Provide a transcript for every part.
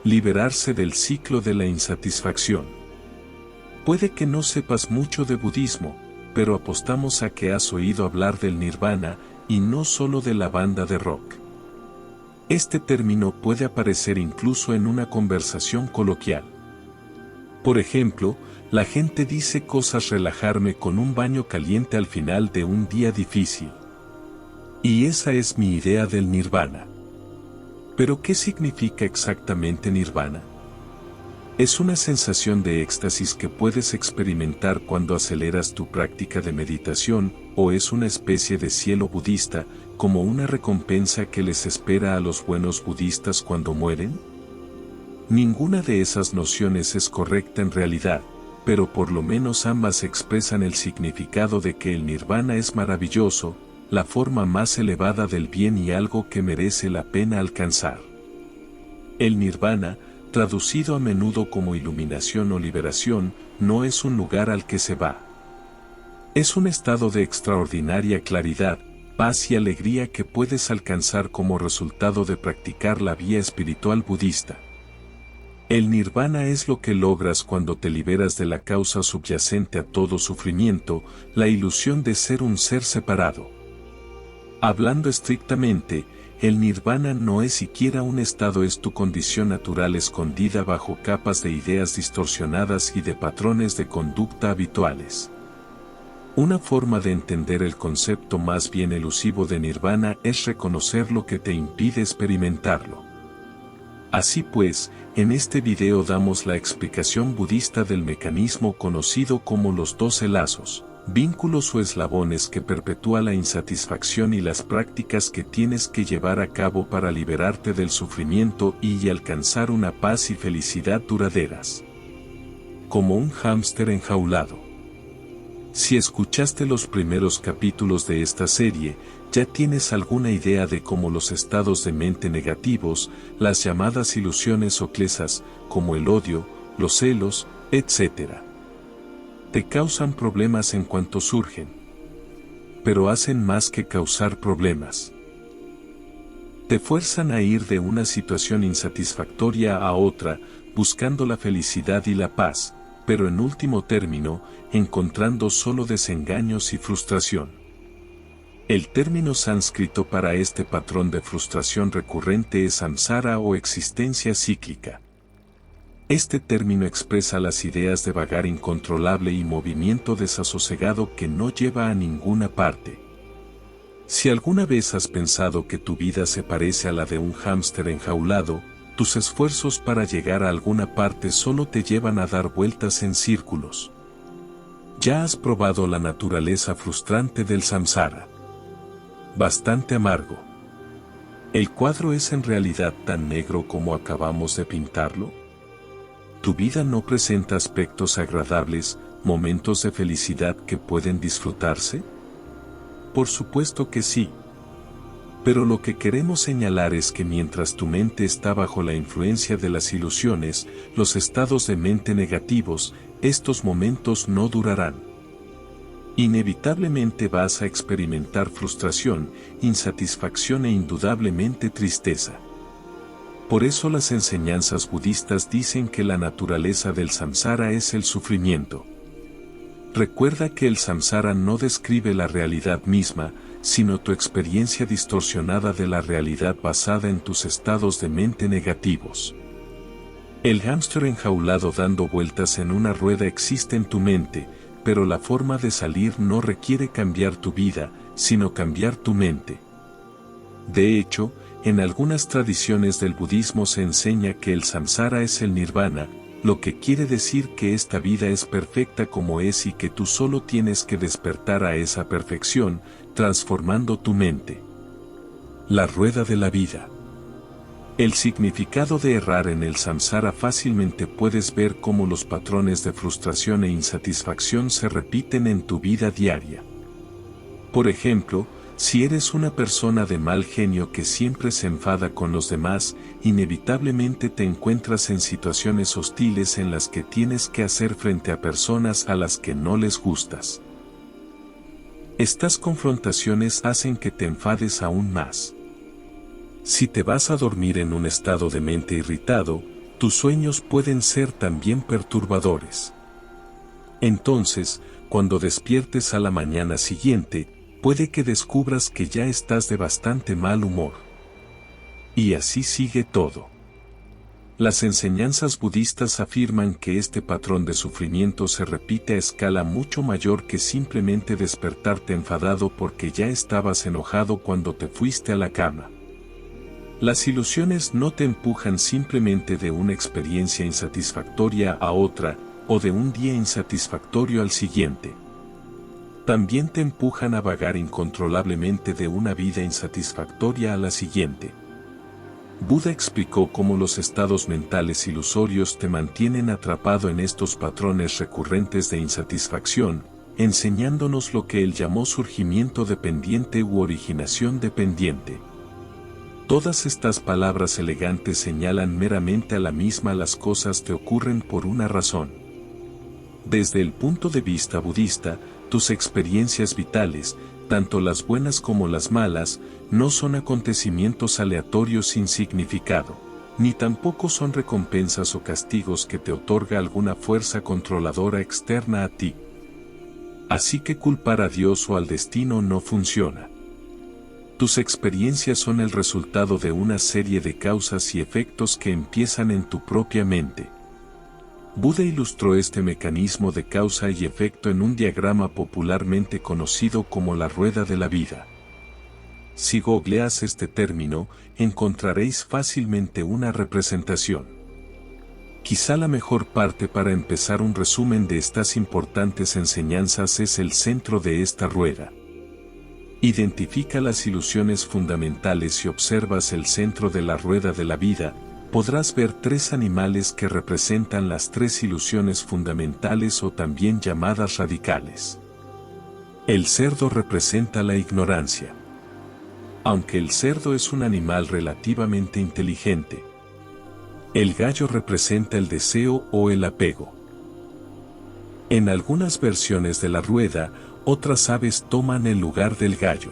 Liberarse del ciclo de la insatisfacción. Puede que no sepas mucho de budismo, pero apostamos a que has oído hablar del nirvana, y no solo de la banda de rock. Este término puede aparecer incluso en una conversación coloquial. Por ejemplo, la gente dice cosas relajarme con un baño caliente al final de un día difícil. Y esa es mi idea del nirvana. ¿Pero qué significa exactamente nirvana? Es una sensación de éxtasis que puedes experimentar cuando aceleras tu práctica de meditación, o es una especie de cielo budista, como una recompensa que les espera a los buenos budistas cuando mueren. Ninguna de esas nociones es correcta en realidad, pero por lo menos ambas expresan el significado de que el nirvana es maravilloso, la forma más elevada del bien y algo que merece la pena alcanzar. El nirvana, traducido a menudo como iluminación o liberación, no es un lugar al que se va. Es un estado de extraordinaria claridad, paz y alegría que puedes alcanzar como resultado de practicar la vía espiritual budista. El nirvana es lo que logras cuando te liberas de la causa subyacente a todo sufrimiento, la ilusión de ser un ser separado. Hablando estrictamente, el nirvana no es siquiera un estado, es tu condición natural escondida bajo capas de ideas distorsionadas y de patrones de conducta habituales. Una forma de entender el concepto más bien elusivo de nirvana es reconocer lo que te impide experimentarlo. Así pues, en este video damos la explicación budista del mecanismo conocido como los 12 lazos, vínculos o eslabones que perpetúa la insatisfacción y las prácticas que tienes que llevar a cabo para liberarte del sufrimiento y alcanzar una paz y felicidad duraderas. Como un hámster enjaulado. Si escuchaste los primeros capítulos de esta serie, ya tienes alguna idea de cómo los estados de mente negativos, las llamadas ilusiones o klesas, como el odio, los celos, etc., te causan problemas en cuanto surgen. Pero hacen más que causar problemas. Te fuerzan a ir de una situación insatisfactoria a otra, buscando la felicidad y la paz, pero en último término, encontrando solo desengaños y frustración. El término sánscrito para este patrón de frustración recurrente es samsara o existencia cíclica. Este término expresa las ideas de vagar incontrolable y movimiento desasosegado que no lleva a ninguna parte. Si alguna vez has pensado que tu vida se parece a la de un hámster enjaulado, tus esfuerzos para llegar a alguna parte solo te llevan a dar vueltas en círculos. Ya has probado la naturaleza frustrante del samsara. Bastante amargo. ¿El cuadro es en realidad tan negro como acabamos de pintarlo? ¿Tu vida no presenta aspectos agradables, momentos de felicidad que pueden disfrutarse? Por supuesto que sí. Pero lo que queremos señalar es que mientras tu mente está bajo la influencia de las ilusiones, los estados de mente negativos, estos momentos no durarán. Inevitablemente vas a experimentar frustración, insatisfacción e indudablemente tristeza. Por eso las enseñanzas budistas dicen que la naturaleza del samsara es el sufrimiento. Recuerda que el samsara no describe la realidad misma, sino tu experiencia distorsionada de la realidad basada en tus estados de mente negativos. El hámster enjaulado dando vueltas en una rueda existe en tu mente, pero la forma de salir no requiere cambiar tu vida, sino cambiar tu mente. De hecho, en algunas tradiciones del budismo se enseña que el samsara es el nirvana, lo que quiere decir que esta vida es perfecta como es y que tú solo tienes que despertar a esa perfección, transformando tu mente. La rueda de la vida. El significado de errar en el samsara fácilmente puedes ver cómo los patrones de frustración e insatisfacción se repiten en tu vida diaria. Por ejemplo, si eres una persona de mal genio que siempre se enfada con los demás, inevitablemente te encuentras en situaciones hostiles en las que tienes que hacer frente a personas a las que no les gustas. Estas confrontaciones hacen que te enfades aún más. Si te vas a dormir en un estado de mente irritado, tus sueños pueden ser también perturbadores. Entonces, cuando despiertes a la mañana siguiente, puede que descubras que ya estás de bastante mal humor. Y así sigue todo. Las enseñanzas budistas afirman que este patrón de sufrimiento se repite a escala mucho mayor que simplemente despertarte enfadado porque ya estabas enojado cuando te fuiste a la cama. Las ilusiones no te empujan simplemente de una experiencia insatisfactoria a otra, o de un día insatisfactorio al siguiente. También te empujan a vagar incontrolablemente de una vida insatisfactoria a la siguiente. Buda explicó cómo los estados mentales ilusorios te mantienen atrapado en estos patrones recurrentes de insatisfacción, enseñándonos lo que él llamó surgimiento dependiente u originación dependiente. Todas estas palabras elegantes señalan meramente a la misma: las cosas te ocurren por una razón. Desde el punto de vista budista, tus experiencias vitales, tanto las buenas como las malas, no son acontecimientos aleatorios sin significado, ni tampoco son recompensas o castigos que te otorga alguna fuerza controladora externa a ti. Así que culpar a Dios o al destino no funciona. Tus experiencias son el resultado de una serie de causas y efectos que empiezan en tu propia mente. Buda ilustró este mecanismo de causa y efecto en un diagrama popularmente conocido como la rueda de la vida. Si googleas este término, encontraréis fácilmente una representación. Quizá la mejor parte para empezar un resumen de estas importantes enseñanzas es el centro de esta rueda. Identifica las ilusiones fundamentales y observas el centro de la rueda de la vida. Podrás ver tres animales que representan las tres ilusiones fundamentales o también llamadas radicales. El cerdo representa la ignorancia. Aunque el cerdo es un animal relativamente inteligente. El gallo representa el deseo o el apego. En algunas versiones de la rueda, otras aves toman el lugar del gallo.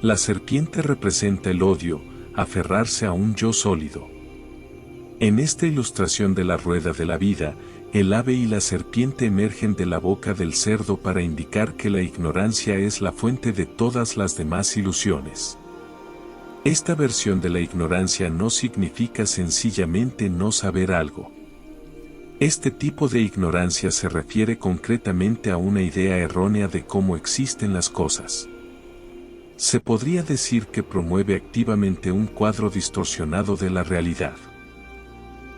La serpiente representa el odio, aferrarse a un yo sólido. En esta ilustración de la rueda de la vida, el ave y la serpiente emergen de la boca del cerdo para indicar que la ignorancia es la fuente de todas las demás ilusiones. Esta versión de la ignorancia no significa sencillamente no saber algo. Este tipo de ignorancia se refiere concretamente a una idea errónea de cómo existen las cosas. Se podría decir que promueve activamente un cuadro distorsionado de la realidad.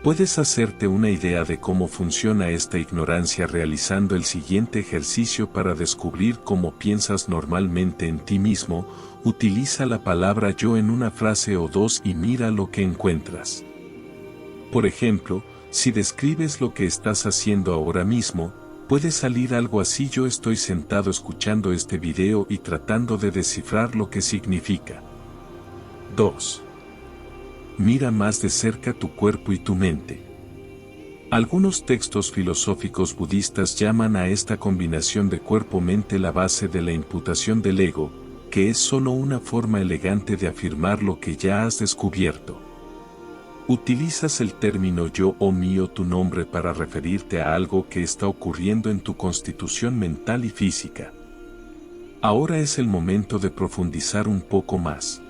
Puedes hacerte una idea de cómo funciona esta ignorancia realizando el siguiente ejercicio para descubrir cómo piensas normalmente en ti mismo. Utiliza la palabra yo en una frase o dos y mira lo que encuentras. Por ejemplo, si describes lo que estás haciendo ahora mismo, puede salir algo así: yo estoy sentado escuchando este video y tratando de descifrar lo que significa. 2. Mira más de cerca tu cuerpo y tu mente. Algunos textos filosóficos budistas llaman a esta combinación de cuerpo-mente la base de la imputación del ego, que es solo una forma elegante de afirmar lo que ya has descubierto. Utilizas el término yo o mío, tu nombre, para referirte a algo que está ocurriendo en tu constitución mental y física. Ahora es el momento de profundizar un poco más.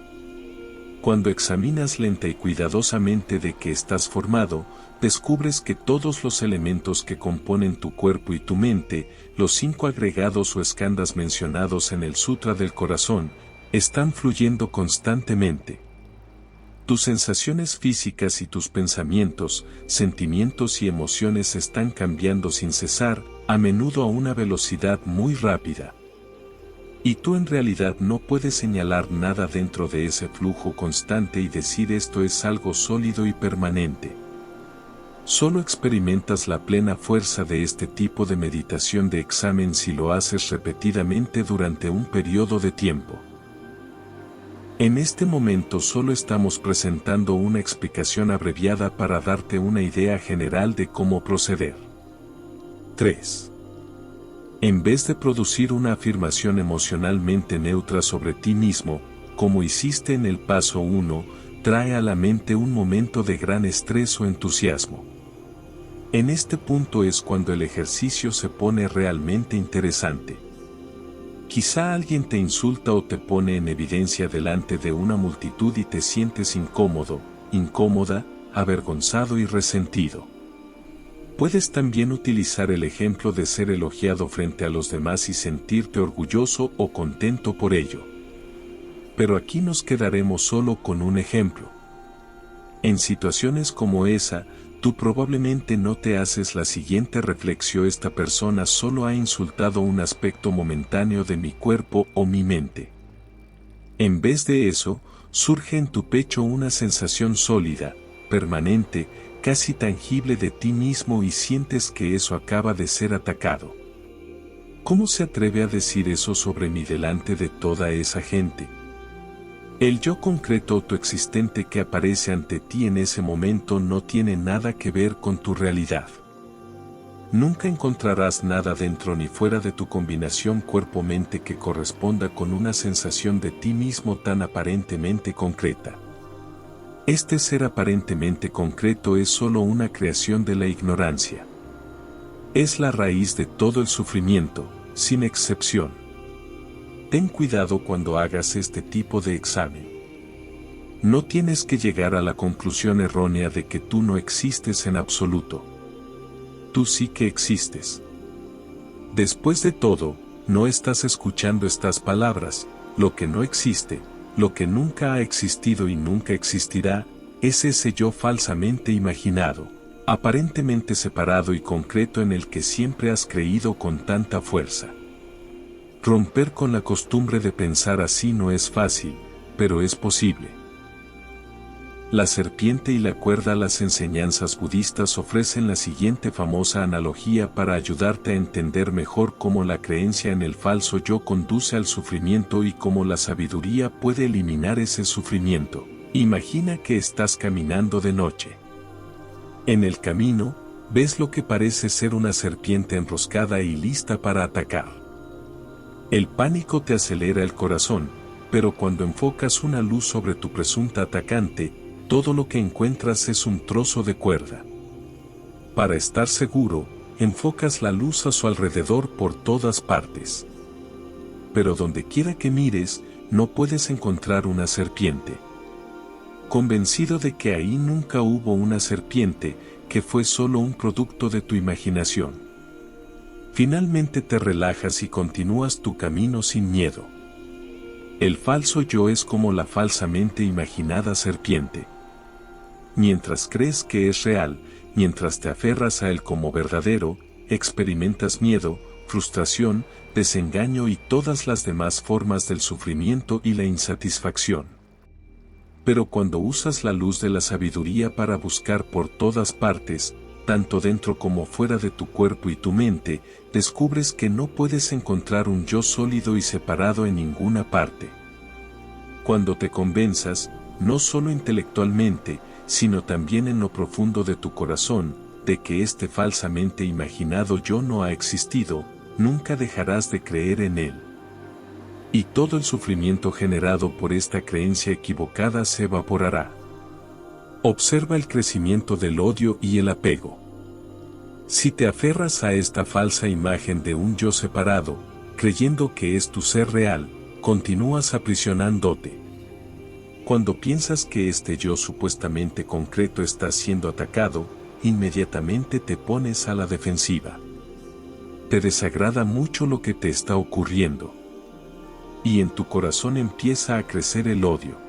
Cuando examinas lenta y cuidadosamente de qué estás formado, descubres que todos los elementos que componen tu cuerpo y tu mente, los 5 agregados o skandhas mencionados en el Sutra del Corazón, están fluyendo constantemente. Tus sensaciones físicas y tus pensamientos, sentimientos y emociones están cambiando sin cesar, a menudo a una velocidad muy rápida. Y tú en realidad no puedes señalar nada dentro de ese flujo constante y decir esto es algo sólido y permanente. Solo experimentas la plena fuerza de este tipo de meditación de examen si lo haces repetidamente durante un periodo de tiempo. En este momento solo estamos presentando una explicación abreviada para darte una idea general de cómo proceder. 3. En vez de producir una afirmación emocionalmente neutra sobre ti mismo, como hiciste en el paso 1, trae a la mente un momento de gran estrés o entusiasmo. En este punto es cuando el ejercicio se pone realmente interesante. Quizá alguien te insulta o te pone en evidencia delante de una multitud y te sientes incómodo, incómoda, avergonzado y resentido. Puedes también utilizar el ejemplo de ser elogiado frente a los demás y sentirte orgulloso o contento por ello. Pero aquí nos quedaremos solo con un ejemplo. En situaciones como esa, tú probablemente no te haces la siguiente reflexión: esta persona solo ha insultado un aspecto momentáneo de mi cuerpo o mi mente. En vez de eso, surge en tu pecho una sensación sólida, permanente, casi tangible de ti mismo y sientes que eso acaba de ser atacado. ¿Cómo se atreve a decir eso sobre mí delante de toda esa gente? El yo concreto autoexistente que aparece ante ti en ese momento no tiene nada que ver con tu realidad. Nunca encontrarás nada dentro ni fuera de tu combinación cuerpo-mente que corresponda con una sensación de ti mismo tan aparentemente concreta. Este ser aparentemente concreto es solo una creación de la ignorancia. Es la raíz de todo el sufrimiento, sin excepción. Ten cuidado cuando hagas este tipo de examen. No tienes que llegar a la conclusión errónea de que tú no existes en absoluto. Tú sí que existes. Después de todo, no estás escuchando estas palabras: lo que no existe, lo que nunca ha existido y nunca existirá, es ese yo falsamente imaginado, aparentemente separado y concreto en el que siempre has creído con tanta fuerza. Romper con la costumbre de pensar así no es fácil, pero es posible. La serpiente y la cuerda. Las enseñanzas budistas ofrecen la siguiente famosa analogía para ayudarte a entender mejor cómo la creencia en el falso yo conduce al sufrimiento y cómo la sabiduría puede eliminar ese sufrimiento. Imagina que estás caminando de noche. En el camino, ves lo que parece ser una serpiente enroscada y lista para atacar. El pánico te acelera el corazón, pero cuando enfocas una luz sobre tu presunta atacante, todo lo que encuentras es un trozo de cuerda. Para estar seguro, enfocas la luz a su alrededor por todas partes. Pero donde quiera que mires, no puedes encontrar una serpiente. Convencido de que ahí nunca hubo una serpiente, que fue solo un producto de tu imaginación. Finalmente te relajas y continúas tu camino sin miedo. El falso yo es como la falsamente imaginada serpiente. Mientras crees que es real, mientras te aferras a él como verdadero, experimentas miedo, frustración, desengaño y todas las demás formas del sufrimiento y la insatisfacción. Pero cuando usas la luz de la sabiduría para buscar por todas partes, tanto dentro como fuera de tu cuerpo y tu mente, descubres que no puedes encontrar un yo sólido y separado en ninguna parte. Cuando te convenzas, no solo intelectualmente, sino también en lo profundo de tu corazón, de que este falsamente imaginado yo no ha existido, nunca dejarás de creer en él. Y todo el sufrimiento generado por esta creencia equivocada se evaporará. Observa el crecimiento del odio y el apego. Si te aferras a esta falsa imagen de un yo separado, creyendo que es tu ser real, continúas aprisionándote. Cuando piensas que este yo supuestamente concreto está siendo atacado, inmediatamente te pones a la defensiva. Te desagrada mucho lo que te está ocurriendo. Y en tu corazón empieza a crecer el odio.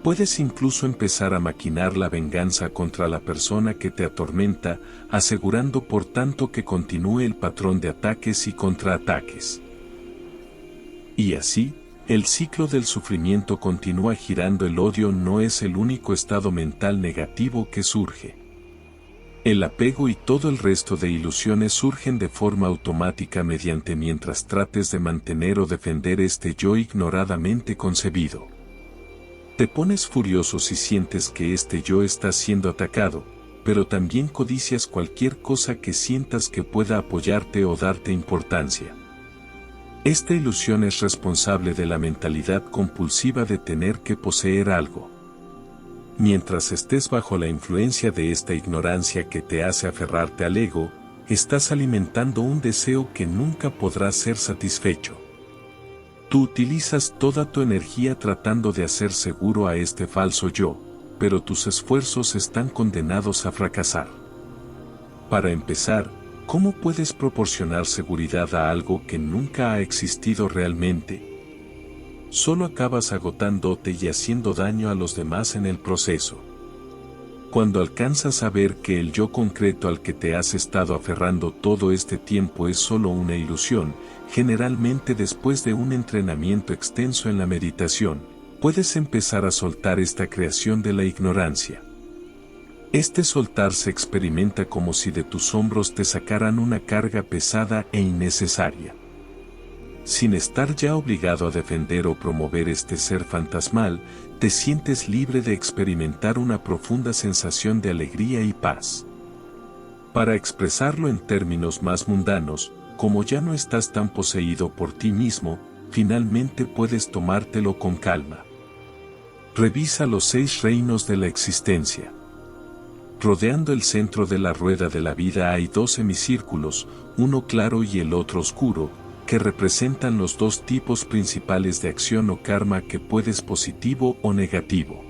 Puedes incluso empezar a maquinar la venganza contra la persona que te atormenta, asegurando por tanto que continúe el patrón de ataques y contraataques. Y así, el ciclo del sufrimiento continúa girando. El odio no es el único estado mental negativo que surge. El apego y todo el resto de ilusiones surgen de forma automática mientras trates de mantener o defender este yo ignoradamente concebido. Te pones furioso si sientes que este yo está siendo atacado, pero también codicias cualquier cosa que sientas que pueda apoyarte o darte importancia. Esta ilusión es responsable de la mentalidad compulsiva de tener que poseer algo. Mientras estés bajo la influencia de esta ignorancia que te hace aferrarte al ego, estás alimentando un deseo que nunca podrá ser satisfecho. Tú utilizas toda tu energía tratando de hacer seguro a este falso yo, pero tus esfuerzos están condenados a fracasar. Para empezar, ¿cómo puedes proporcionar seguridad a algo que nunca ha existido realmente? Solo acabas agotándote y haciendo daño a los demás en el proceso. Cuando alcanzas a ver que el yo concreto al que te has estado aferrando todo este tiempo es solo una ilusión, generalmente después de un entrenamiento extenso en la meditación, puedes empezar a soltar esta creación de la ignorancia. Este soltar se experimenta como si de tus hombros te sacaran una carga pesada e innecesaria. Sin estar ya obligado a defender o promover este ser fantasmal, te sientes libre de experimentar una profunda sensación de alegría y paz. Para expresarlo en términos más mundanos, como ya no estás tan poseído por ti mismo, finalmente puedes tomártelo con calma. Revisa los 6 reinos de la existencia. Rodeando el centro de la rueda de la vida hay 2 semicírculos, uno claro y el otro oscuro, que representan los 2 tipos principales de acción o karma que puedes positivo o negativo.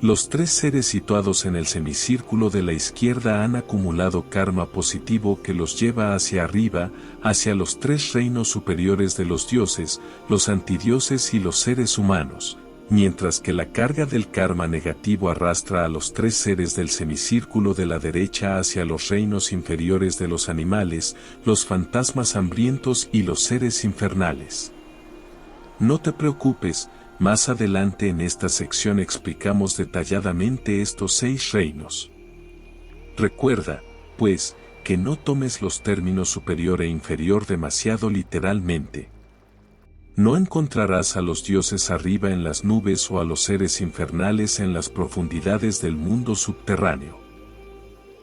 Los 3 seres situados en el semicírculo de la izquierda han acumulado karma positivo que los lleva hacia arriba, hacia los 3 reinos superiores de los dioses, los antidioses y los seres humanos, mientras que la carga del karma negativo arrastra a los 3 seres del semicírculo de la derecha hacia los reinos inferiores de los animales, los fantasmas hambrientos y los seres infernales. No te preocupes, más adelante en esta sección explicamos detalladamente estos 6 reinos. Recuerda, pues, que no tomes los términos superior e inferior demasiado literalmente. No encontrarás a los dioses arriba en las nubes o a los seres infernales en las profundidades del mundo subterráneo.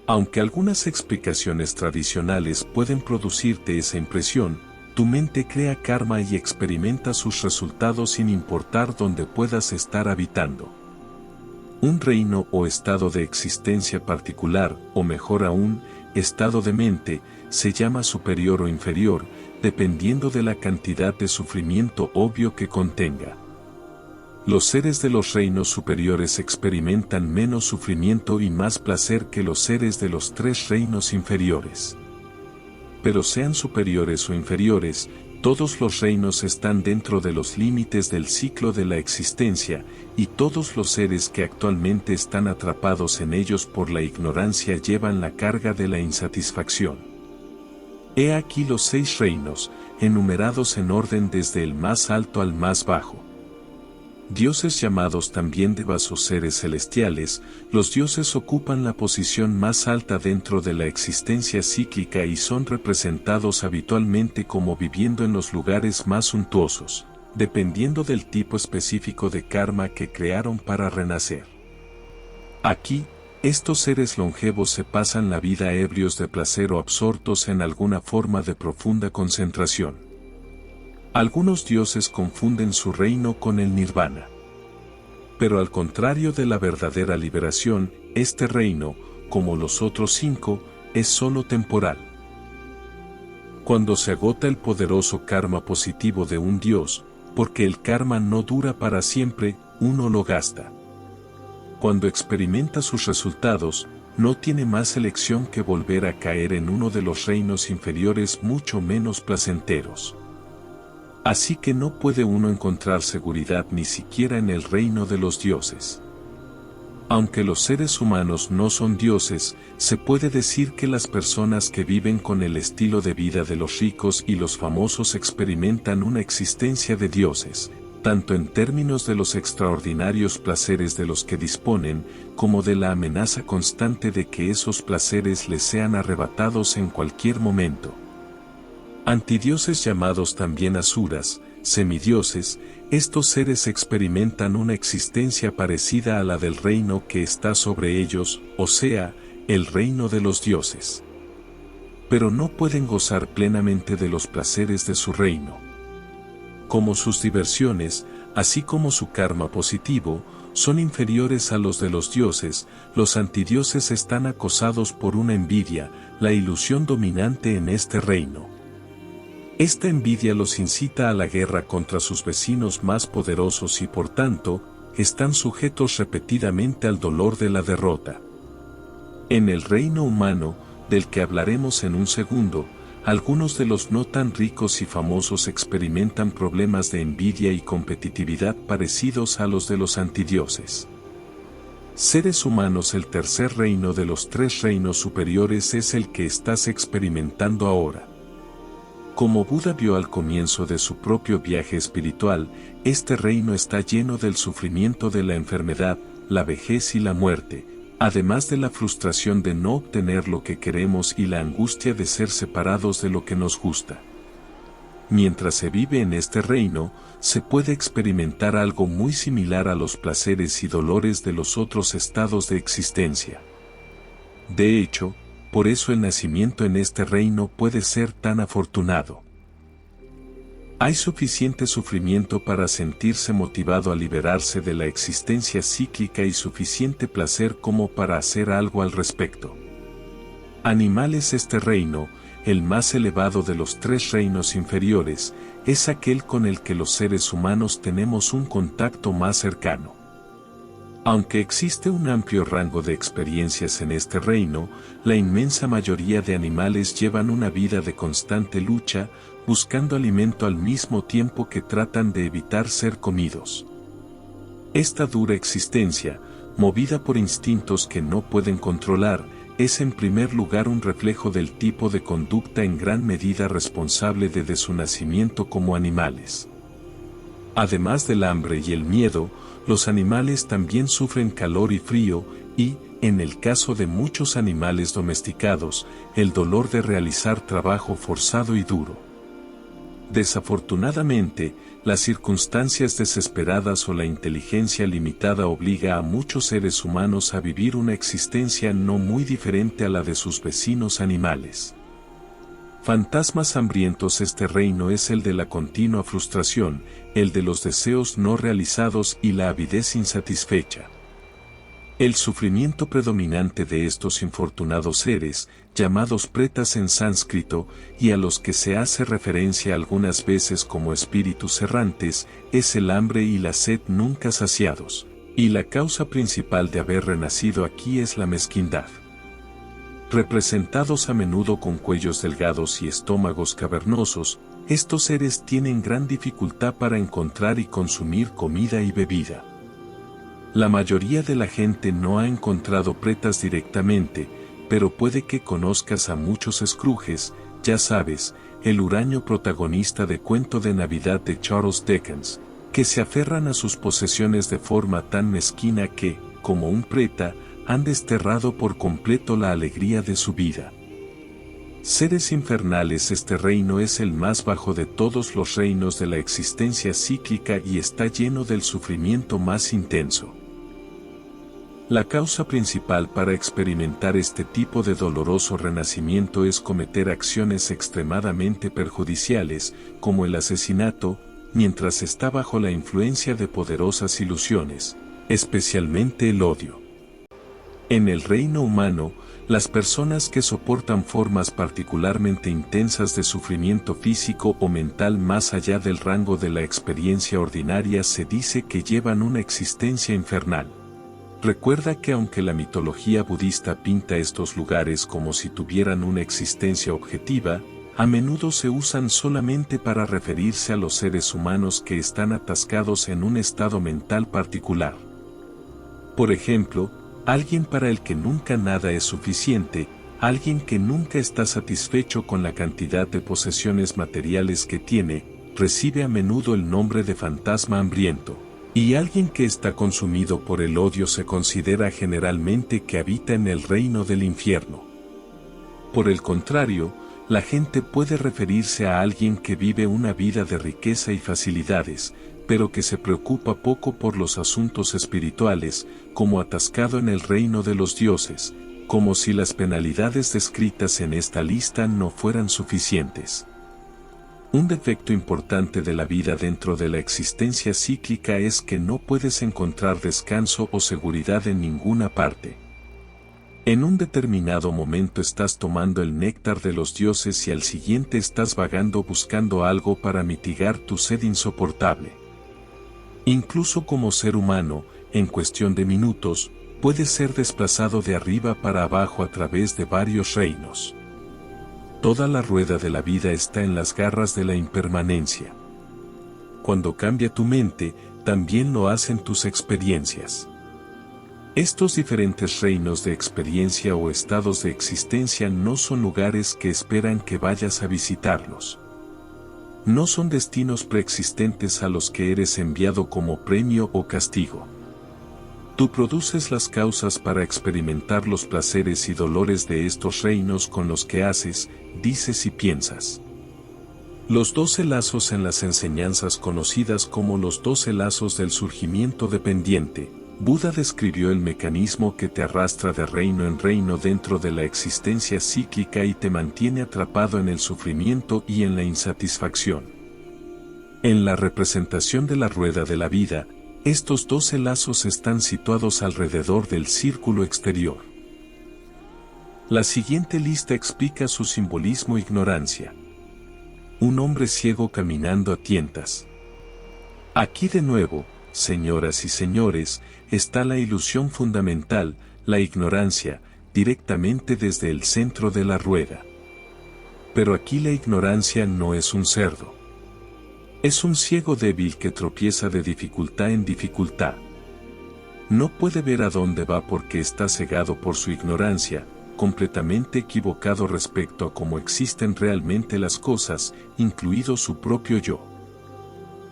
Aunque algunas explicaciones tradicionales pueden producirte esa impresión, tu mente crea karma y experimenta sus resultados sin importar dónde puedas estar habitando. Un reino o estado de existencia particular, o mejor aún, estado de mente, se llama superior o inferior, dependiendo de la cantidad de sufrimiento obvio que contenga. Los seres de los reinos superiores experimentan menos sufrimiento y más placer que los seres de los 3 reinos inferiores. Pero sean superiores o inferiores, todos los reinos están dentro de los límites del ciclo de la existencia, y todos los seres que actualmente están atrapados en ellos por la ignorancia llevan la carga de la insatisfacción. He aquí los 6 reinos, enumerados en orden desde el más alto al más bajo. Dioses llamados también devas o seres celestiales, los dioses ocupan la posición más alta dentro de la existencia cíclica y son representados habitualmente como viviendo en los lugares más suntuosos, dependiendo del tipo específico de karma que crearon para renacer. Aquí, estos seres longevos se pasan la vida ebrios de placer o absortos en alguna forma de profunda concentración. Algunos dioses confunden su reino con el nirvana. Pero al contrario de la verdadera liberación, este reino, como los otros 5, es solo temporal. Cuando se agota el poderoso karma positivo de un dios, porque el karma no dura para siempre, uno lo gasta. Cuando experimenta sus resultados, no tiene más elección que volver a caer en uno de los reinos inferiores mucho menos placenteros. Así que no puede uno encontrar seguridad ni siquiera en el reino de los dioses. Aunque los seres humanos no son dioses, se puede decir que las personas que viven con el estilo de vida de los ricos y los famosos experimentan una existencia de dioses, tanto en términos de los extraordinarios placeres de los que disponen, como de la amenaza constante de que esos placeres les sean arrebatados en cualquier momento. Antidioses llamados también asuras, semidioses, estos seres experimentan una existencia parecida a la del reino que está sobre ellos, o sea, el reino de los dioses. Pero no pueden gozar plenamente de los placeres de su reino. Como sus diversiones, así como su karma positivo, son inferiores a los de los dioses. Los antidioses están acosados por una envidia, la ilusión dominante en este reino. Esta envidia los incita a la guerra contra sus vecinos más poderosos y por tanto, están sujetos repetidamente al dolor de la derrota. En el reino humano, del que hablaremos en un segundo, algunos de los no tan ricos y famosos experimentan problemas de envidia y competitividad parecidos a los de los antidioses. Seres humanos, el tercer reino de los tres reinos superiores es el que estás experimentando ahora. Como Buda vio al comienzo de su propio viaje espiritual, este reino está lleno del sufrimiento de la enfermedad, la vejez y la muerte, además de la frustración de no obtener lo que queremos y la angustia de ser separados de lo que nos gusta. Mientras se vive en este reino, se puede experimentar algo muy similar a los placeres y dolores de los otros estados de existencia. De hecho, por eso el nacimiento en este reino puede ser tan afortunado. Hay suficiente sufrimiento para sentirse motivado a liberarse de la existencia cíclica y suficiente placer como para hacer algo al respecto. Animales. Este reino, el más elevado de los tres reinos inferiores, es aquel con el que los seres humanos tenemos un contacto más cercano. Aunque existe un amplio rango de experiencias en este reino, la inmensa mayoría de animales llevan una vida de constante lucha, buscando alimento al mismo tiempo que tratan de evitar ser comidos. Esta dura existencia, movida por instintos que no pueden controlar, es en primer lugar un reflejo del tipo de conducta en gran medida responsable de su nacimiento como animales. Además del hambre y el miedo, los animales también sufren calor y frío, y, en el caso de muchos animales domesticados, el dolor de realizar trabajo forzado y duro. Desafortunadamente, las circunstancias desesperadas o la inteligencia limitada obliga a muchos seres humanos a vivir una existencia no muy diferente a la de sus vecinos animales. Fantasmas hambrientos. Este reino es el de la continua frustración, el de los deseos no realizados y la avidez insatisfecha. El sufrimiento predominante de estos infortunados seres, llamados pretas en sánscrito, y a los que se hace referencia algunas veces como espíritus errantes, es el hambre y la sed nunca saciados, y la causa principal de haber renacido aquí es la mezquindad. Representados a menudo con cuellos delgados y estómagos cavernosos, estos seres tienen gran dificultad para encontrar y consumir comida y bebida. La mayoría de la gente no ha encontrado pretas directamente, pero puede que conozcas a muchos Scrooges, ya sabes, el huraño protagonista de Cuento de Navidad de Charles Dickens, que se aferran a sus posesiones de forma tan mezquina que, como un preta, han desterrado por completo la alegría de su vida. Seres infernales. Este reino es el más bajo de todos los reinos de la existencia cíclica y está lleno del sufrimiento más intenso. La causa principal para experimentar este tipo de doloroso renacimiento es cometer acciones extremadamente perjudiciales, como el asesinato, mientras está bajo la influencia de poderosas ilusiones, especialmente el odio. En el reino humano, las personas que soportan formas particularmente intensas de sufrimiento físico o mental más allá del rango de la experiencia ordinaria se dice que llevan una existencia infernal. Recuerda que aunque la mitología budista pinta estos lugares como si tuvieran una existencia objetiva, a menudo se usan solamente para referirse a los seres humanos que están atascados en un estado mental particular. Por ejemplo, alguien para el que nunca nada es suficiente, alguien que nunca está satisfecho con la cantidad de posesiones materiales que tiene, recibe a menudo el nombre de fantasma hambriento. Y alguien que está consumido por el odio se considera generalmente que habita en el reino del infierno. Por el contrario, la gente puede referirse a alguien que vive una vida de riqueza y facilidades, pero que se preocupa poco por los asuntos espirituales, como atascado en el reino de los dioses, como si las penalidades descritas en esta lista no fueran suficientes. Un defecto importante de la vida dentro de la existencia cíclica es que no puedes encontrar descanso o seguridad en ninguna parte. En un determinado momento estás tomando el néctar de los dioses y al siguiente estás vagando buscando algo para mitigar tu sed insoportable. Incluso como ser humano, en cuestión de minutos, puedes ser desplazado de arriba para abajo a través de varios reinos. Toda la rueda de la vida está en las garras de la impermanencia. Cuando cambia tu mente, también lo hacen tus experiencias. Estos diferentes reinos de experiencia o estados de existencia no son lugares que esperan que vayas a visitarlos. No son destinos preexistentes a los que eres enviado como premio o castigo. Tú produces las causas para experimentar los placeres y dolores de estos reinos con los que haces, dices y piensas. Los 12 lazos en las enseñanzas conocidas como los 12 lazos del surgimiento dependiente, Buda describió el mecanismo que te arrastra de reino en reino dentro de la existencia cíclica y te mantiene atrapado en el sufrimiento y en la insatisfacción. En la representación de la rueda de la vida, estos 12 lazos están situados alrededor del círculo exterior. La siguiente lista explica su simbolismo e ignorancia. Un hombre ciego caminando a tientas. Aquí de nuevo, señoras y señores, está la ilusión fundamental, la ignorancia, directamente desde el centro de la rueda. Pero aquí la ignorancia no es un cerdo. Es un ciego débil que tropieza de dificultad en dificultad. No puede ver a dónde va porque está cegado por su ignorancia, completamente equivocado respecto a cómo existen realmente las cosas, incluido su propio yo.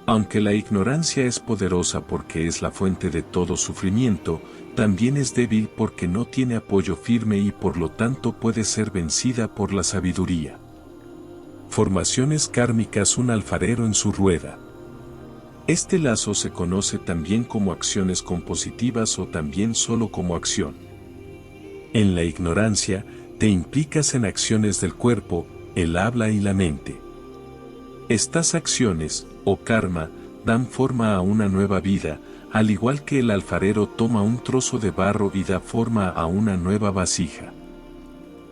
Aunque la ignorancia es poderosa porque es la fuente de todo sufrimiento, también es débil porque no tiene apoyo firme y por lo tanto puede ser vencida por la sabiduría. Formaciones kármicas: un alfarero en su rueda. Este lazo se conoce también como acciones compositivas o también solo como acción. En la ignorancia, te implicas en acciones del cuerpo, el habla y la mente. Estas acciones, o karma, dan forma a una nueva vida, al igual que el alfarero toma un trozo de barro y da forma a una nueva vasija.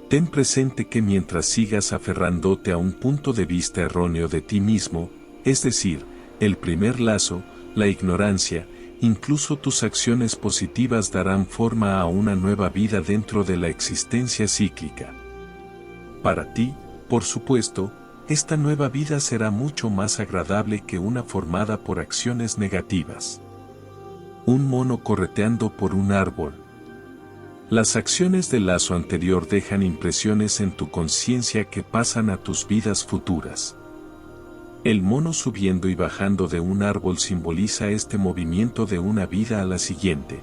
Ten presente que mientras sigas aferrándote a un punto de vista erróneo de ti mismo, es decir, el primer lazo, la ignorancia, incluso tus acciones positivas darán forma a una nueva vida dentro de la existencia cíclica. Para ti, por supuesto, esta nueva vida será mucho más agradable que una formada por acciones negativas. Un mono correteando por un árbol. Las acciones del lazo anterior dejan impresiones en tu conciencia que pasan a tus vidas futuras. El mono subiendo y bajando de un árbol simboliza este movimiento de una vida a la siguiente.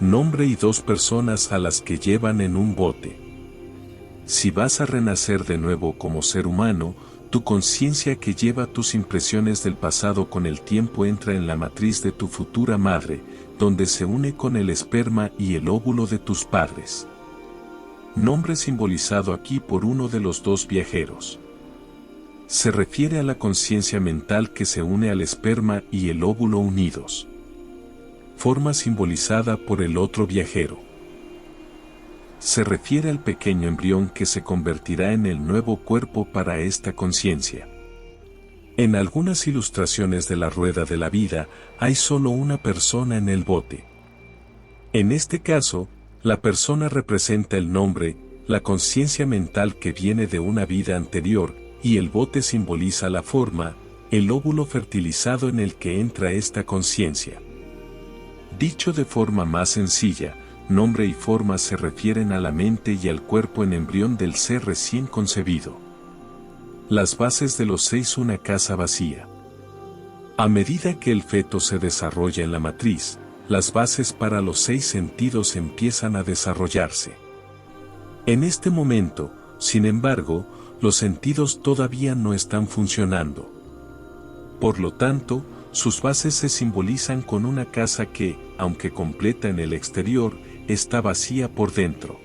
Nombre y 2 personas a las que llevan en un bote. Si vas a renacer de nuevo como ser humano, tu conciencia que lleva tus impresiones del pasado con el tiempo entra en la matriz de tu futura madre, donde se une con el esperma y el óvulo de tus padres. Nombre simbolizado aquí por uno de los 2 viajeros. Se refiere a la conciencia mental que se une al esperma y el óvulo unidos. Forma simbolizada por el otro viajero. Se refiere al pequeño embrión que se convertirá en el nuevo cuerpo para esta conciencia. En algunas ilustraciones de la rueda de la vida, hay solo una persona en el bote. En este caso, la persona representa el nombre, la conciencia mental que viene de una vida anterior, y el bote simboliza la forma, el óvulo fertilizado en el que entra esta conciencia. Dicho de forma más sencilla, nombre y forma se refieren a la mente y al cuerpo en embrión del ser recién concebido. Las bases de los 6: una casa vacía. A medida que el feto se desarrolla en la matriz, las bases para los 6 sentidos empiezan a desarrollarse. En este momento, sin embargo, los sentidos todavía no están funcionando. Por lo tanto, sus bases se simbolizan con una casa que, aunque completa en el exterior, está vacía por dentro.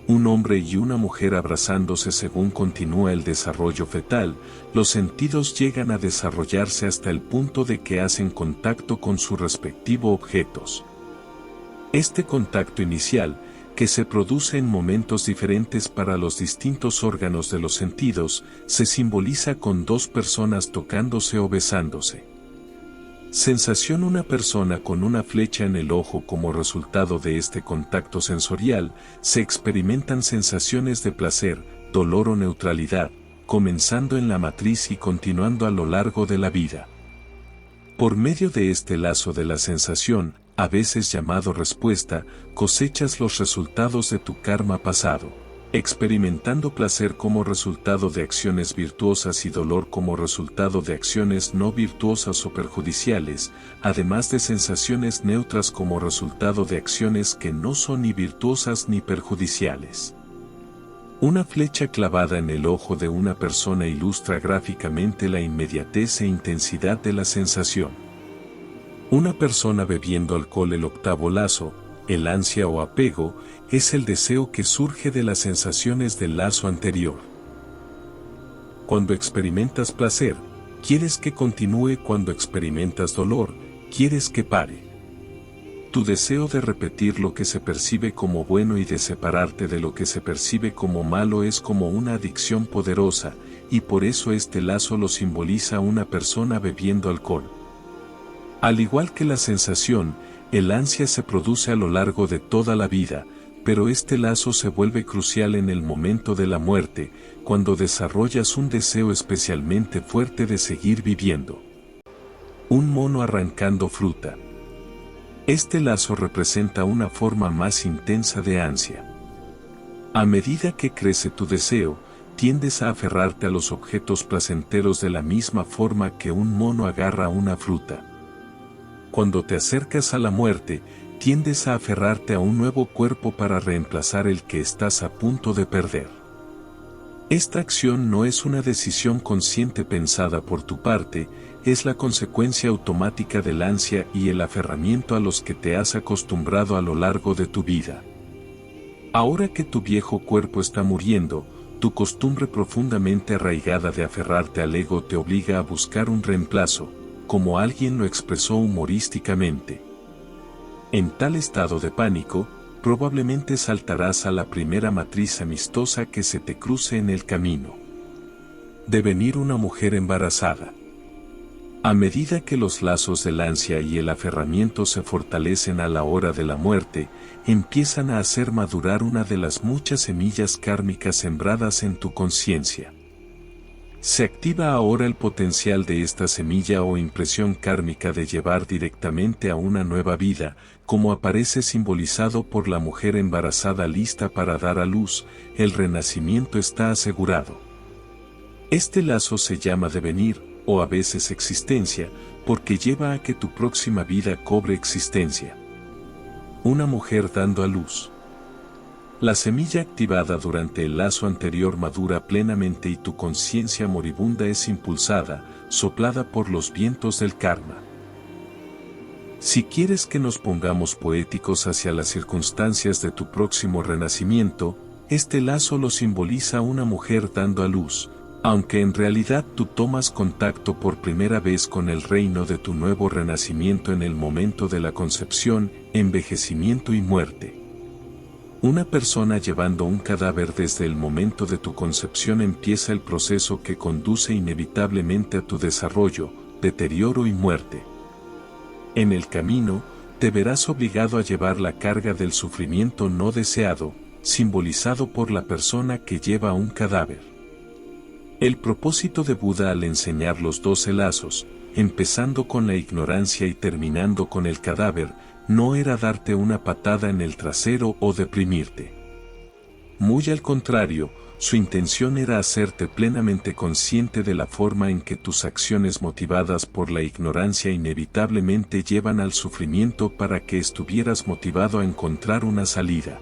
un hombre y una mujer abrazándose según continúa el desarrollo fetal, los sentidos llegan a desarrollarse hasta el punto de que hacen contacto con sus respectivos objetos. Este contacto inicial, que se produce en momentos diferentes para los distintos órganos de los sentidos, se simboliza con dos personas tocándose o besándose. Sensación: una persona con una flecha en el ojo. Como resultado de este contacto sensorial, se experimentan sensaciones de placer, dolor o neutralidad, comenzando en la matriz y continuando a lo largo de la vida. Por medio de este lazo de la sensación, a veces llamado respuesta, cosechas los resultados de tu karma pasado, experimentando placer como resultado de acciones virtuosas y dolor como resultado de acciones no virtuosas o perjudiciales, además de sensaciones neutras como resultado de acciones que no son ni virtuosas ni perjudiciales. Una flecha clavada en el ojo de una persona ilustra gráficamente la inmediatez e intensidad de la sensación. Una persona bebiendo alcohol. El octavo lazo, el ansia o apego, es el deseo que surge de las sensaciones del lazo anterior. Cuando experimentas placer, quieres que continúe. Cuando experimentas dolor, quieres que pare. Tu deseo de repetir lo que se percibe como bueno y de separarte de lo que se percibe como malo es como una adicción poderosa, y por eso este lazo lo simboliza una persona bebiendo alcohol. Al igual que la sensación, el ansia se produce a lo largo de toda la vida, pero este lazo se vuelve crucial en el momento de la muerte, cuando desarrollas un deseo especialmente fuerte de seguir viviendo. Un mono arrancando fruta. Este lazo representa una forma más intensa de ansia. A medida que crece tu deseo, tiendes a aferrarte a los objetos placenteros de la misma forma que un mono agarra una fruta. Cuando te acercas a la muerte, tiendes a aferrarte a un nuevo cuerpo para reemplazar el que estás a punto de perder. Esta acción no es una decisión consciente pensada por tu parte, es la consecuencia automática del ansia y el aferramiento a los que te has acostumbrado a lo largo de tu vida. Ahora que tu viejo cuerpo está muriendo, tu costumbre profundamente arraigada de aferrarte al ego te obliga a buscar un reemplazo, como alguien lo expresó humorísticamente. En tal estado de pánico, probablemente saltarás a la primera matriz amistosa que se te cruce en el camino. Devenir una mujer embarazada. A medida que los lazos del ansia y el aferramiento se fortalecen a la hora de la muerte, empiezan a hacer madurar una de las muchas semillas kármicas sembradas en tu conciencia. Se activa ahora el potencial de esta semilla o impresión kármica de llevar directamente a una nueva vida, como aparece simbolizado por la mujer embarazada lista para dar a luz. El renacimiento está asegurado. Este lazo se llama devenir, o a veces existencia, porque lleva a que tu próxima vida cobre existencia. Una mujer dando a luz. La semilla activada durante el lazo anterior madura plenamente y tu conciencia moribunda es impulsada, soplada por los vientos del karma. Si quieres que nos pongamos poéticos hacia las circunstancias de tu próximo renacimiento, este lazo lo simboliza una mujer dando a luz, aunque en realidad tú tomas contacto por primera vez con el reino de tu nuevo renacimiento en el momento de la concepción, envejecimiento y muerte. Una persona llevando un cadáver desde el momento de tu concepción empieza el proceso que conduce inevitablemente a tu desarrollo, deterioro y muerte. En el camino, te verás obligado a llevar la carga del sufrimiento no deseado, simbolizado por la persona que lleva un cadáver. El propósito de Buda al enseñar los 12 lazos, empezando con la ignorancia y terminando con el cadáver, no era darte una patada en el trasero o deprimirte. Muy al contrario, su intención era hacerte plenamente consciente de la forma en que tus acciones motivadas por la ignorancia inevitablemente llevan al sufrimiento para que estuvieras motivado a encontrar una salida.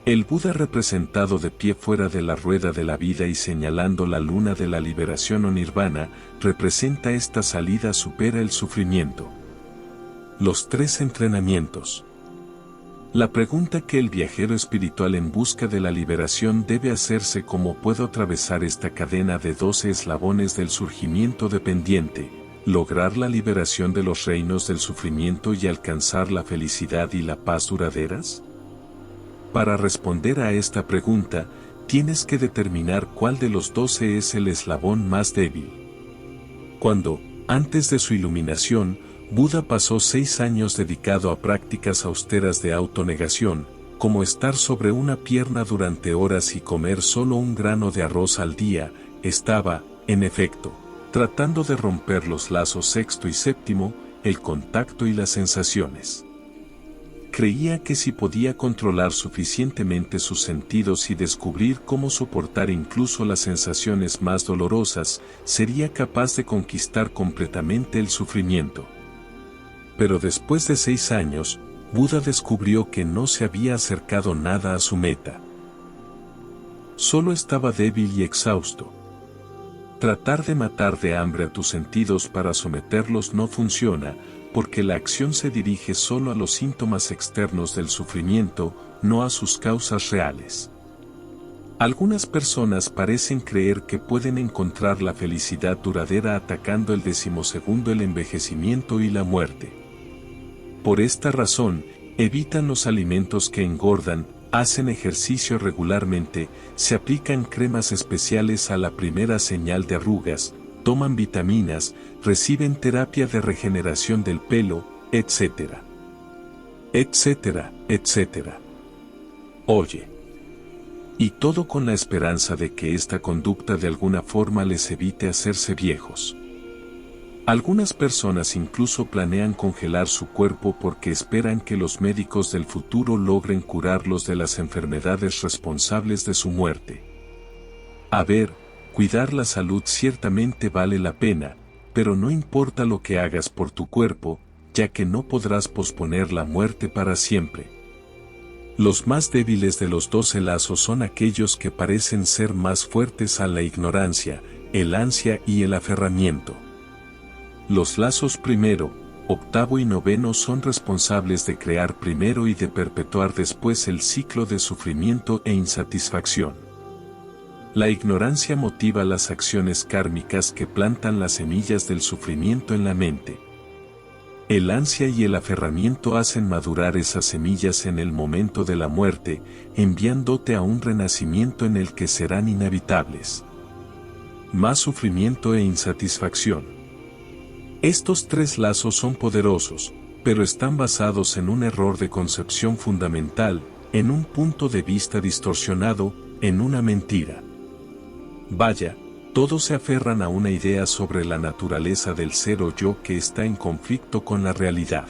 El Buda representado de pie fuera de la rueda de la vida y señalando la luna de la liberación o nirvana, representa esta salida supera el sufrimiento. Los 3 entrenamientos. La pregunta que el viajero espiritual en busca de la liberación debe hacerse: ¿cómo puedo atravesar esta cadena de 12 eslabones del surgimiento dependiente, lograr la liberación de los reinos del sufrimiento y alcanzar la felicidad y la paz duraderas? Para responder a esta pregunta, tienes que determinar cuál de los 12 es el eslabón más débil. Cuando, antes de su iluminación, Buda pasó 6 años dedicado a prácticas austeras de autonegación, como estar sobre una pierna durante horas y comer solo un grano de arroz al día, estaba, en efecto, tratando de romper los lazos sexto y séptimo, el contacto y las sensaciones. Creía que si podía controlar suficientemente sus sentidos y descubrir cómo soportar incluso las sensaciones más dolorosas, sería capaz de conquistar completamente el sufrimiento. Pero después de 6 años, Buda descubrió que no se había acercado nada a su meta. Solo estaba débil y exhausto. Tratar de matar de hambre a tus sentidos para someterlos no funciona, porque la acción se dirige solo a los síntomas externos del sufrimiento, no a sus causas reales. Algunas personas parecen creer que pueden encontrar la felicidad duradera atacando el 12º el envejecimiento y la muerte. Por esta razón, evitan los alimentos que engordan, hacen ejercicio regularmente, se aplican cremas especiales a la primera señal de arrugas, toman vitaminas, reciben terapia de regeneración del pelo, etc. etcétera, etcétera. Oye. Y todo con la esperanza de que esta conducta de alguna forma les evite hacerse viejos. Algunas personas incluso planean congelar su cuerpo porque esperan que los médicos del futuro logren curarlos de las enfermedades responsables de su muerte. A ver, cuidar la salud ciertamente vale la pena, pero no importa lo que hagas por tu cuerpo, ya que no podrás posponer la muerte para siempre. Los más débiles de los 12 lazos son aquellos que parecen ser más fuertes a la ignorancia, el ansia y el aferramiento. Los lazos primero, octavo y noveno son responsables de crear primero y de perpetuar después el ciclo de sufrimiento e insatisfacción. La ignorancia motiva las acciones kármicas que plantan las semillas del sufrimiento en la mente. El ansia y el aferramiento hacen madurar esas semillas en el momento de la muerte, enviándote a un renacimiento en el que serán inhabitables. Más sufrimiento e insatisfacción. Estos 3 lazos son poderosos, pero están basados en un error de concepción fundamental, en un punto de vista distorsionado, en una mentira. Vaya, todos se aferran a una idea sobre la naturaleza del ser o yo que está en conflicto con la realidad.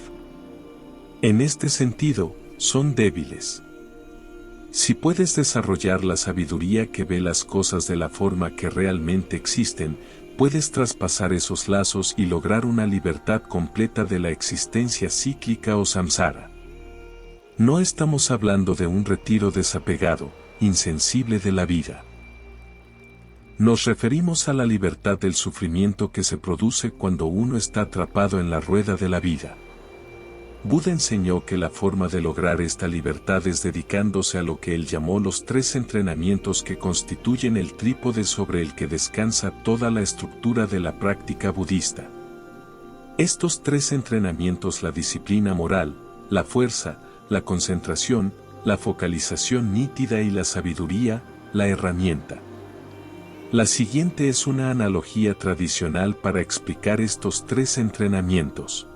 En este sentido, son débiles. Si puedes desarrollar la sabiduría que ve las cosas de la forma que realmente existen, puedes traspasar esos lazos y lograr una libertad completa de la existencia cíclica o samsara. No estamos hablando de un retiro desapegado, insensible de la vida. Nos referimos a la libertad del sufrimiento que se produce cuando uno está atrapado en la rueda de la vida. Buda enseñó que la forma de lograr esta libertad es dedicándose a lo que él llamó los 3 entrenamientos que constituyen el trípode sobre el que descansa toda la estructura de la práctica budista. Estos 3 entrenamientos: la disciplina moral, la fuerza, la concentración, la focalización nítida y la sabiduría, la herramienta. La siguiente es una analogía tradicional para explicar estos 3 entrenamientos.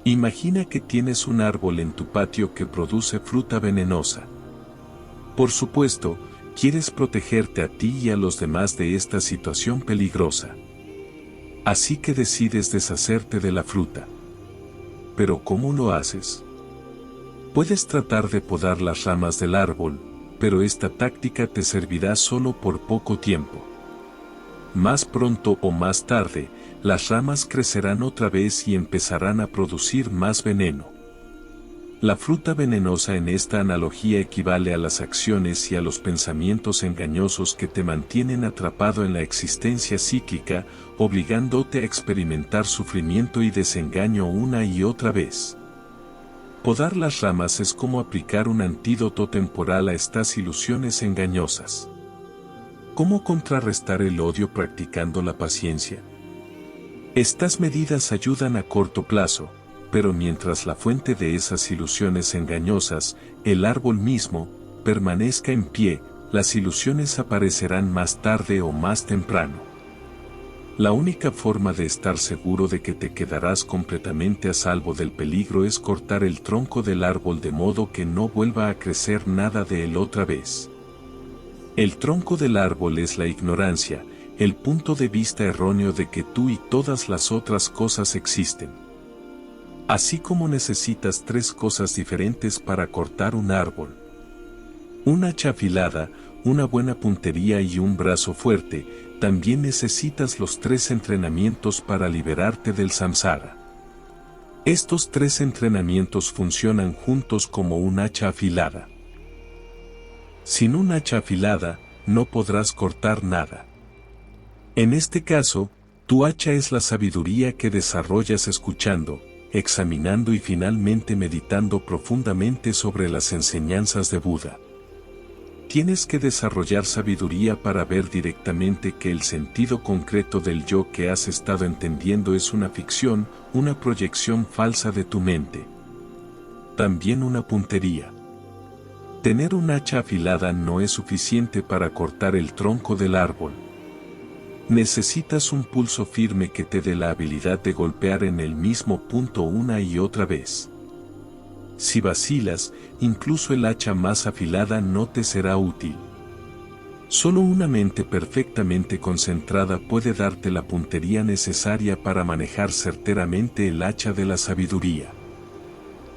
Imagina que tienes un árbol en tu patio que produce fruta venenosa. Por supuesto, quieres protegerte a ti y a los demás de esta situación peligrosa. Así que decides deshacerte de la fruta. Pero ¿cómo lo haces? Puedes tratar de podar las ramas del árbol, pero esta táctica te servirá solo por poco tiempo. Más pronto o más tarde, las ramas crecerán otra vez y empezarán a producir más veneno. La fruta venenosa en esta analogía equivale a las acciones y a los pensamientos engañosos que te mantienen atrapado en la existencia cíclica, obligándote a experimentar sufrimiento y desengaño una y otra vez. Podar las ramas es como aplicar un antídoto temporal a estas ilusiones engañosas. ¿Cómo contrarrestar el odio practicando la paciencia? Estas medidas ayudan a corto plazo, pero mientras la fuente de esas ilusiones engañosas, el árbol mismo, permanezca en pie, las ilusiones aparecerán más tarde o más temprano. La única forma de estar seguro de que te quedarás completamente a salvo del peligro es cortar el tronco del árbol de modo que no vuelva a crecer nada de él otra vez. El tronco del árbol es la ignorancia, el punto de vista erróneo de que tú y todas las otras cosas existen. Así como necesitas 3 cosas diferentes para cortar un árbol: un hacha afilada, una buena puntería y un brazo fuerte, también necesitas los 3 entrenamientos para liberarte del samsara. Estos 3 entrenamientos funcionan juntos como un hacha afilada. Sin un hacha afilada, no podrás cortar nada. En este caso, tu hacha es la sabiduría que desarrollas escuchando, examinando y finalmente meditando profundamente sobre las enseñanzas de Buda. Tienes que desarrollar sabiduría para ver directamente que el sentido concreto del yo que has estado entendiendo es una ficción, una proyección falsa de tu mente. También una puntería. Tener un hacha afilada no es suficiente para cortar el tronco del árbol. Necesitas un pulso firme que te dé la habilidad de golpear en el mismo punto una y otra vez. Si vacilas, incluso el hacha más afilada no te será útil. Solo una mente perfectamente concentrada puede darte la puntería necesaria para manejar certeramente el hacha de la sabiduría.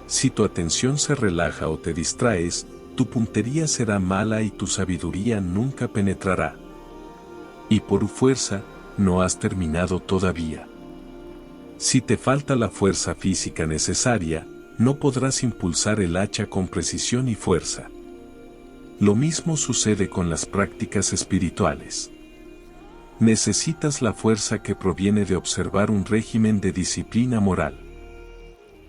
Si tu atención se relaja o te distraes, tu puntería será mala y tu sabiduría nunca penetrará. Y por fuerza, no has terminado todavía. Si te falta la fuerza física necesaria, no podrás impulsar el hacha con precisión y fuerza. Lo mismo sucede con las prácticas espirituales. Necesitas la fuerza que proviene de observar un régimen de disciplina moral.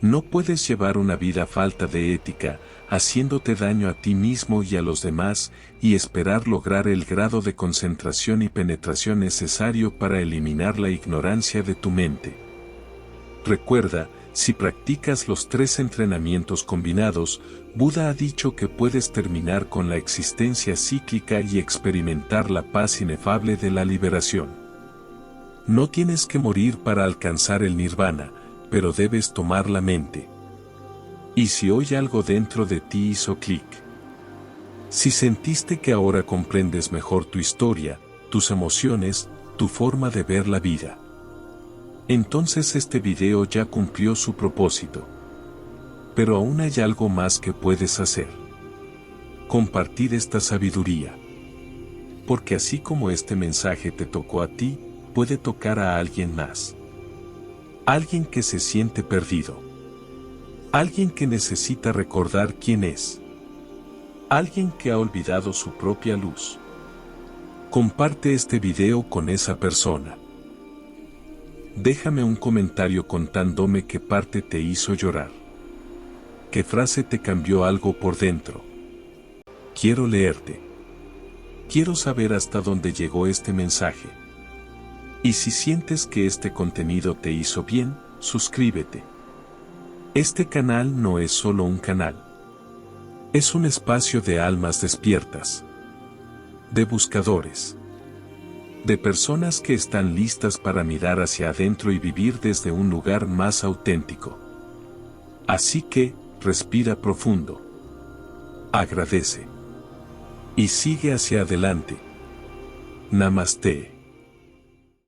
No puedes llevar una vida falta de ética, haciéndote daño a ti mismo y a los demás, y esperar lograr el grado de concentración y penetración necesario para eliminar la ignorancia de tu mente. Recuerda, si practicas los 3 entrenamientos combinados, Buda ha dicho que puedes terminar con la existencia cíclica y experimentar la paz inefable de la liberación. No tienes que morir para alcanzar el nirvana, pero debes tomar la mente. ¿Y si hoy algo dentro de ti hizo clic? Si sentiste que ahora comprendes mejor tu historia, tus emociones, tu forma de ver la vida, entonces este video ya cumplió su propósito. Pero aún hay algo más que puedes hacer. Compartir esta sabiduría. Porque así como este mensaje te tocó a ti, puede tocar a alguien más. Alguien que se siente perdido. Alguien que necesita recordar quién es. Alguien que ha olvidado su propia luz. Comparte este video con esa persona. Déjame un comentario contándome qué parte te hizo llorar. ¿Qué frase te cambió algo por dentro? Quiero leerte. Quiero saber hasta dónde llegó este mensaje. Y si sientes que este contenido te hizo bien, suscríbete. Este canal no es solo un canal. Es un espacio de almas despiertas. De buscadores. De personas que están listas para mirar hacia adentro y vivir desde un lugar más auténtico. Así que, respira profundo. Agradece. Y sigue hacia adelante. Namaste.